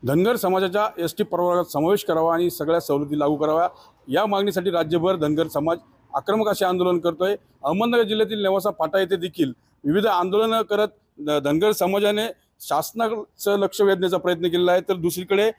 धनगर समाजाच्या S T प्रवर्गात समावेश करावा आणि सगळ्या सवलती लागू कराव्या या मागणीसाठी राज्यभर धनगर समाज आक्रमक असे आंदोलन करतोय। अहमदनगर जिल्ह्यातील नेवासा फाटा येथे देखील विविध आंदोलनं करत धनगर समाजाने शासनाचं लक्ष वेधण्याचा प्रयत्न केलेला आहे। तर दुसरीकडे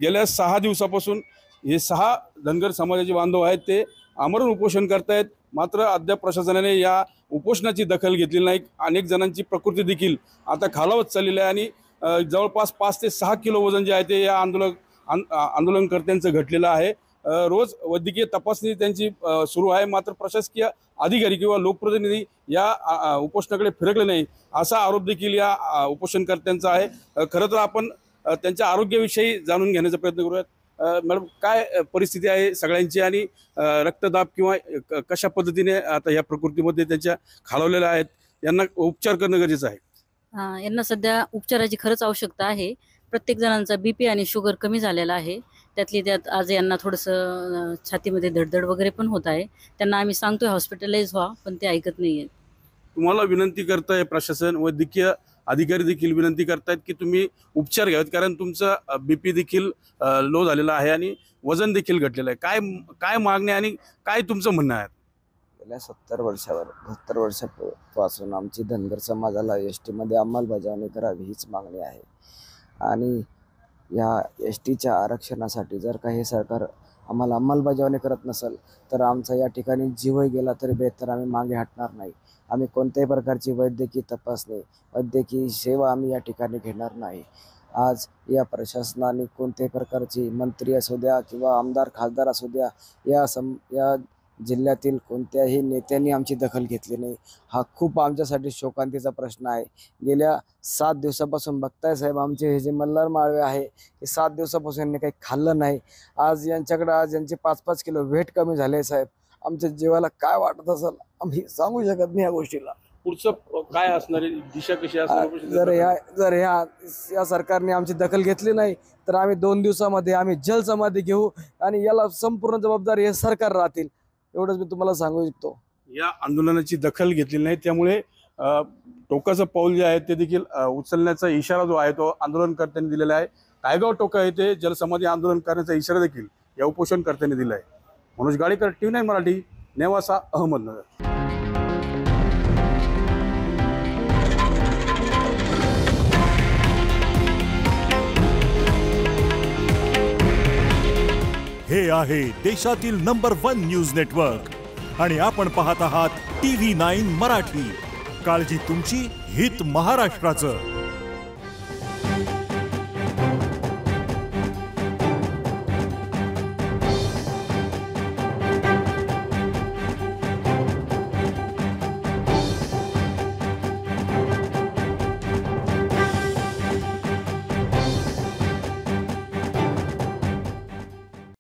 गेल्या 6 दिवसापासून हे 6 धनगर समाजाचे बांधव आहेत ते आमरण उपोषण करतायत। मात्र अद्याप प्रशासनाने या उपोषणाची दखल घेतलेली नाही। अनेक जणांची प्रकृती देखील आता खालावत चाललेली आहे आणि जवळपास 5 ते 6 किलो वजन जे आहे ते या आंदोलनकर्त्यांचं घटलेलं आहे। रोज वैद्यकीय तपासणी त्यांची सुरू आहे। मात्र प्रशासकीय अधिकारी किंवा लोकप्रतिनिधी या उपोषणाकडे फिरकले नाही असा आरोप देखील या उपोषणकर्त्यांचा आहे। खरं तर आपण त्यांच्या आरोग्याविषयी जाणून घेण्याचा प्रयत्न करूयात। मॅडम, काय परिस्थिती आहे सगळ्यांची आणि रक्तदाब किंवा कशा पद्धतीने आता या प्रकृतीमध्ये त्यांच्या खालावलेल्या आहेत, यांना उपचार करणं गरजेचं आहे? यांना सध्या उपचाराची खरंच आवश्यकता आहे। प्रत्येक जणांचा बीपी आणि शुगर कमी झालेला आहे। त्यातली त्यात आज यांना थोडंसं छातीमध्ये धडधड वगैरे पण होत आहे। त्यांना आम्ही सांगतोय हॉस्पिटलाइज व्हा, पण ते ऐकत नाहीयेत। तुम्हाला विनंती करताय प्रशासन, वैद्यकीय अधिकारी देखील विनंती करतायत की तुम्ही उपचार घ्यावेत, कारण तुमचा बीपी देखील लो झालेला आहे आणि वजन देखील घटलेलं आहे। काय मागणी आणि काय तुमचं म्हणणं आहे? गेल्या 70 वर्षापासून आमची धनगर समाजाला एस मध्ये अंमलबजावणी करावी हीच मागणी आहे। आणि या एस टीच्या आरक्षणासाठी जर का हे सरकार आम्हाला अंमलबजावणी करत नसेल तर आमचा या ठिकाणी जीवही गेला तरी बेहतर आम्ही मागे हटणार नाही। आम्ही कोणत्याही प्रकारची वैद्यकीय तपासणी, वैद्यकीय सेवा आम्ही या ठिकाणी घेणार नाही। आज या प्रशासनाने कोणत्याही प्रकारची मंत्री असू द्या किंवा आमदार खासदार असू द्या, या जिल्ह्यातील कोणत्याही नेत्यांनी आमची दखल घेतली नाही। हा खूप आमच्यासाठी शोकांतीचा प्रश्न आहे। गेल्या 7 दिवसापासून बघताय साहेब, आमचे हे जे मल्हार माळवे आहे हे 7 दिवसापासून यांनी काही खाल्लं नाही। आज यांचे 5-5 किलो वेट कमी झाले साहेब। आमच्या जीवाला काय वाटत असेल आम्ही सांगू शकत नाही या गोष्टीला। पुढचं काय असणार, दिशा कशी असणार? जर या सरकारने आमची दखल घेतली नाही तर आम्ही 2 दिवसामध्ये आम्ही जलसमाधी घेऊ आणि याला संपूर्ण जबाबदारी हे सरकार राहतील, एवढंच मी तुम्हाला सांगू इच्छितो। या आंदोलनाची दखल घेतलेली नाही, त्यामुळे टोकाचं पाऊल जे आहे ते देखील उचलण्याचा इशारा जो आहे तो आंदोलनकर्त्यांनी दिलेला आहे। टायगाव टोका येथे जलसमाधी आंदोलन करण्याचा इशारा देखील या उपोषणकर्त्यांनी दिला आहे। मनोज गाडेकर, TV9 मराठी, नेवासा, अहमदनगर। हे आहे देशातील नंबर 1 न्यूज नेटवर्क आणि आपण पाहत आहात TV9 मराठी। काळजी तुमची, हित महाराष्ट्राचं।